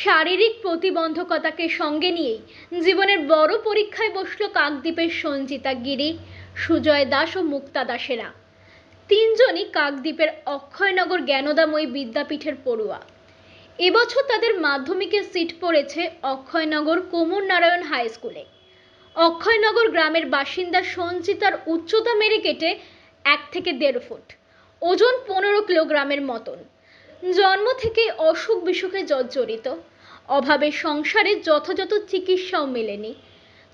শারীরিক প্রতিবন্ধকতাকে সঙ্গে নিয়েই জীবনের বড় পরীক্ষায় বসল কাকদ্বীপের সঞ্চিতা গিরি, সুজয় দাস ও মুক্তা দাসেরা। তিনজনই কাকদ্বীপের অক্ষয়নগর জ্ঞানদাময়ী বিদ্যাপীঠের পড়ুয়া। এবছর তাদের মাধ্যমিকের সিট পড়েছে অক্ষয়নগর কোমর নারায়ণ হাই স্কুলে। অক্ষয়নগর গ্রামের বাসিন্দা সঞ্চিতার উচ্চতা মেরে কেটে 1 থেকে 1.5 ফুট, ওজন 15 কিলোগ্রামের মতন। জন্ম থেকে অসুখ বিসুখে জর্জরিত, অভাবে সংসারে যথাযথ চিকিৎসাও মেলেনি।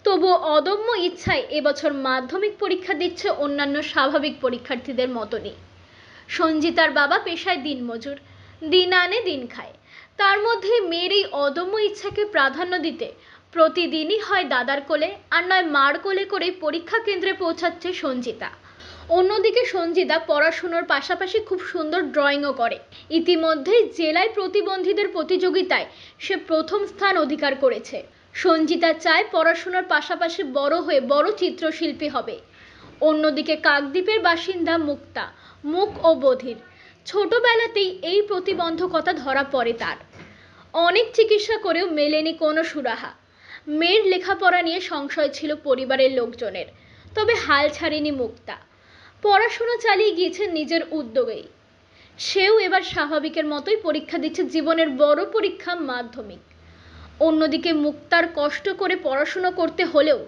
তবুও অদম্য ইচ্ছায় এবছর মাধ্যমিক পরীক্ষা দিচ্ছে অন্যান্য স্বাভাবিক পরীক্ষার্থীদের মতনই। সঞ্জিতার বাবা পেশায় দিনমজুর, দিন আনে দিন খায়। তার মধ্যে মেয়ের এই অদম্য ইচ্ছাকে প্রাধান্য দিতে প্রতিদিনই হয় দাদার কোলে আর নয় মার কোলে করে পরীক্ষা কেন্দ্রে পৌঁছাচ্ছে সঞ্জিতা। অন্যদিকে সঞ্জিতা পড়াশুনোর পাশাপাশি খুব সুন্দর ড্রয়িংও করে। ইতিমধ্যেই জেলায় প্রতিবন্ধীদের প্রতিযোগিতায় সে প্রথম স্থান অধিকার করেছে। সঞ্জিতা চায় পড়াশোনার পাশাপাশি বড় হয়ে বড় চিত্রশিল্পী হবে। অন্যদিকে কাকদ্বীপের বাসিন্দা মুক্তা মুক ও বধির। ছোটবেলাতেই এই প্রতিবন্ধকতা ধরা পড়ে তার। অনেক চিকিৎসা করেও মেলেনি কোনো সুরাহা। মেয়ের লেখাপড়া নিয়ে সংশয় ছিল পরিবারের লোকজনের, তবে হাল ছাড়েনি মুক্তা। পড়াশোনা চালিয়ে গিয়েছে নিজের উদ্যোগেই। সেও এবার স্বাভাবিকের মতোই পরীক্ষা দিচ্ছে জীবনের বড় পরীক্ষা মাধ্যমিক। অন্যদিকে মুক্তার কষ্ট করে পড়াশোনা করতে হলেও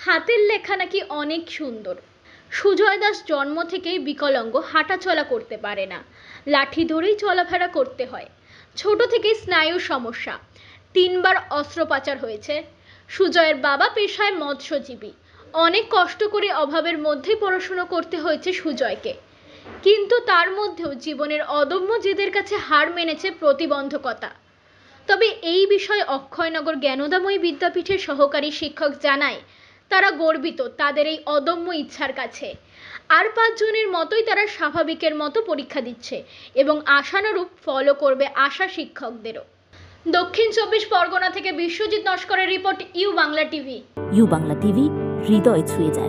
হাতের লেখা নাকি অনেক সুন্দর। সুজয় দাস জন্ম থেকেই বিকলাঙ্গ, হাঁটাচলা করতে পারে না, লাঠি ধরেই চলাফেরা করতে হয়। ছোট থেকেই স্নায়ুর সমস্যা, 3 বার অস্ত্রোপচার হয়েছে। সুজয়ের বাবা পেশায় মৎস্যজীবী। অনেক কষ্ট করে অভাবের মধ্যেই পড়াশোনা করতে হয়েছে সুজয়কে। কিন্তু তার মধ্যেও জীবনের অদম্য জেদের কাছে হার মেনেছে প্রতিবন্ধকতা। তবে এই বিষয়ে অক্ষয়নগর জ্ঞানদাময়ী বিদ্যাপীঠের সহকারী শিক্ষক জানায়, তারা গর্বিত তাদের এই অদম্য ইচ্ছার কাছে। আর 5 জনের মতোই তারা স্বাভাবিকের মতো পরীক্ষা দিচ্ছে এবং আশানুরূপ ফলও করবে আশা শিক্ষকদেরও। দক্ষিণ 24 পরগনা থেকে বিশ্বজিৎ নস্করের report, U Bangla TV. U Bangla TV, হৃদয় ছুঁয়ে যায়।